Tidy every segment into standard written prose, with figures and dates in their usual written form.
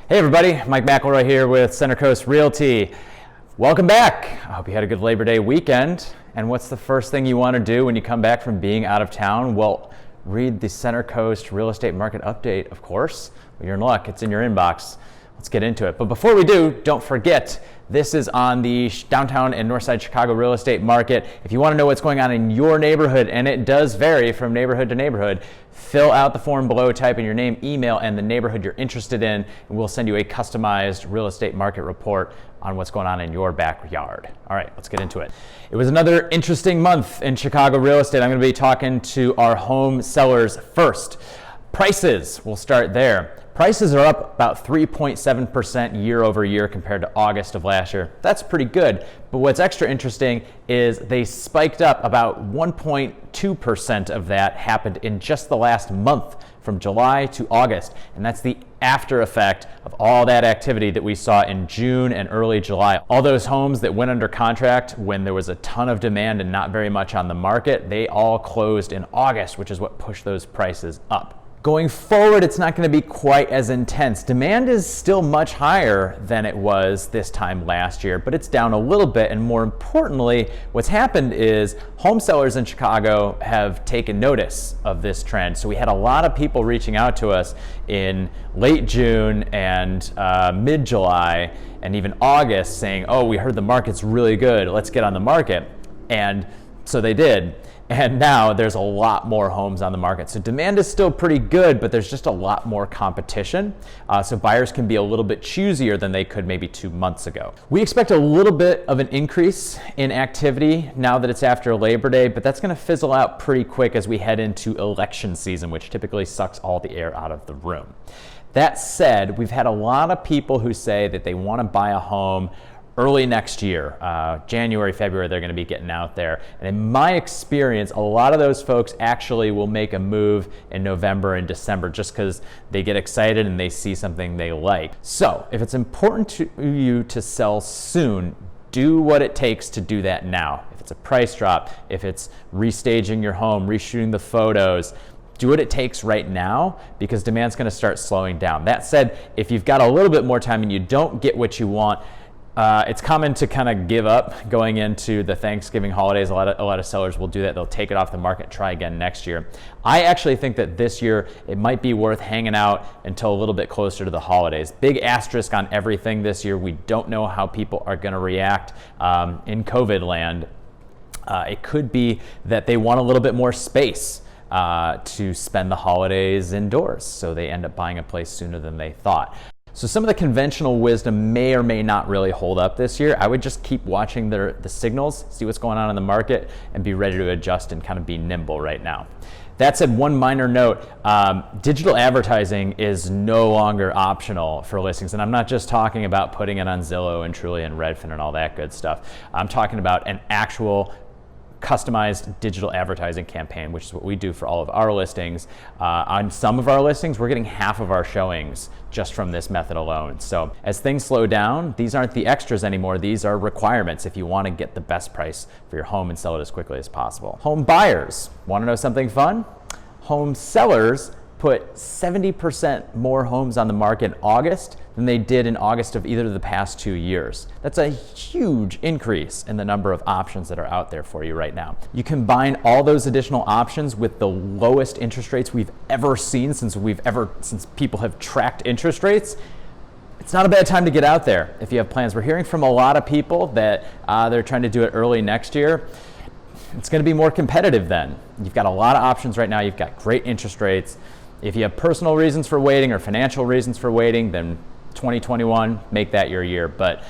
Hey everybody, Mike McElroy here with Center Coast Realty. Welcome back. I hope you had a good Labor Day weekend. And what's the first thing you want to do when you come back from being out of town? Well, read the Center Coast Real Estate Market Update, of course. Well, you're in luck, it's in your inbox. Let's get into it. But before we do, don't forget, this is on the downtown and northside Chicago real estate market. If you want to know what's going on in your neighborhood, and it does vary from neighborhood to neighborhood, fill out the form below, type in your name, email, and the neighborhood you're interested in, and we'll send you a customized real estate market report on what's going on in your backyard. All right, let's get into it. It was another interesting month in Chicago real estate. I'm going to be talking to our home sellers first. Prices, we'll start there. Prices are up about 3.7% year over year compared to August of last year. That's pretty good, but what's extra interesting is they spiked up about 1.2% of that happened in just the last month from July to August, and that's the after effect of all that activity that we saw in June and early July. All those homes that went under contract when there was a ton of demand and not very much on the market, they all closed in August, which is what pushed those prices up. Going forward, it's not going to be quite as intense. Demand is still much higher than it was this time last year, but it's down a little bit. And more importantly, what's happened is home sellers in Chicago have taken notice of this trend. So we had a lot of people reaching out to us in late June and mid-July and even August saying, oh, we heard the market's really good, let's get on the market. And so they did. And now there's a lot more homes on the market. So demand is still pretty good, but there's just a lot more competition. So buyers can be a little bit choosier than they could maybe 2 months ago. We expect a little bit of an increase in activity now that it's after Labor Day, but that's going to fizzle out pretty quick as we head into election season, which typically sucks all the air out of the room. That said, we've had a lot of people who say that they want to buy a home early next year, January, February, they're going to be getting out there. And in my experience, a lot of those folks actually will make a move in November and December just because they get excited and they see something they like. So if it's important to you to sell soon, do what it takes to do that now. If it's a price drop, if it's restaging your home, reshooting the photos, do what it takes right now because demand's going to start slowing down. That said, if you've got a little bit more time and you don't get what you want, it's common to kind of give up going into the Thanksgiving holidays. A lot of sellers will do that. They'll take it off the market, try again next year. I actually think that this year it might be worth hanging out until a little bit closer to the holidays. Big asterisk on everything this year. We don't know how people are going to react in COVID land. It could be that they want a little bit more space to spend the holidays indoors, so they end up buying a place sooner than they thought. So some of the conventional wisdom may or may not really hold up this year. I would just keep watching the signals, see what's going on in the market, and be ready to adjust and kind of be nimble right now. That said, one minor note, digital advertising is no longer optional for listings. And I'm not just talking about putting it on Zillow and Trulia and Redfin and all that good stuff. I'm talking about an actual customized digital advertising campaign, which is what we do for all of our listings. On some of our listings, we're getting half of our showings just from this method alone. So as things slow down, these aren't the extras anymore. These are requirements if you want to get the best price for your home and sell it as quickly as possible. Home buyers, want to know something fun? Home sellers put 70% more homes on the market in August than they did in August of either of the past 2 years. That's a huge increase in the number of options that are out there for you right now. You combine all those additional options with the lowest interest rates we've ever seen since people have tracked interest rates. It's not a bad time to get out there if you have plans. We're hearing from a lot of people that they're trying to do it early next year. It's going to be more competitive then. You've got a lot of options right now. You've got great interest rates. If you have personal reasons for waiting or financial reasons for waiting, then 2021, make that your year. But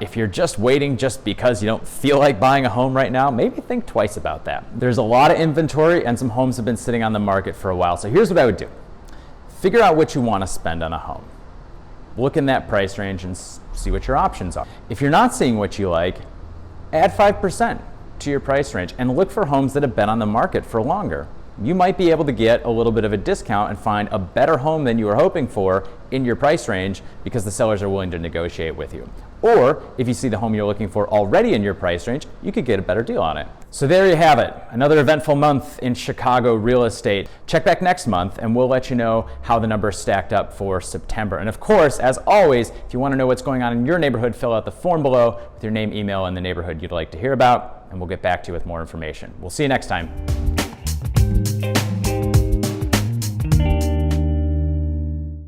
if you're just waiting just because you don't feel like buying a home right now, maybe think twice about that. There's a lot of inventory and some homes have been sitting on the market for a while. So here's what I would do. Figure out what you want to spend on a home. Look in that price range and see what your options are. If you're not seeing what you like, add 5% to your price range and look for homes that have been on the market for longer. you might be able to get a little bit of a discount and find a better home than you were hoping for in your price range because the sellers are willing to negotiate with you. Or if you see the home you're looking for already in your price range, you could get a better deal on it. So there you have it, another eventful month in Chicago real estate. Check back next month and we'll let you know how the numbers stacked up for September. And of course, as always, if you want to know what's going on in your neighborhood, fill out the form below with your name, email, and the neighborhood you'd like to hear about, and we'll get back to you with more information. We'll see you next time.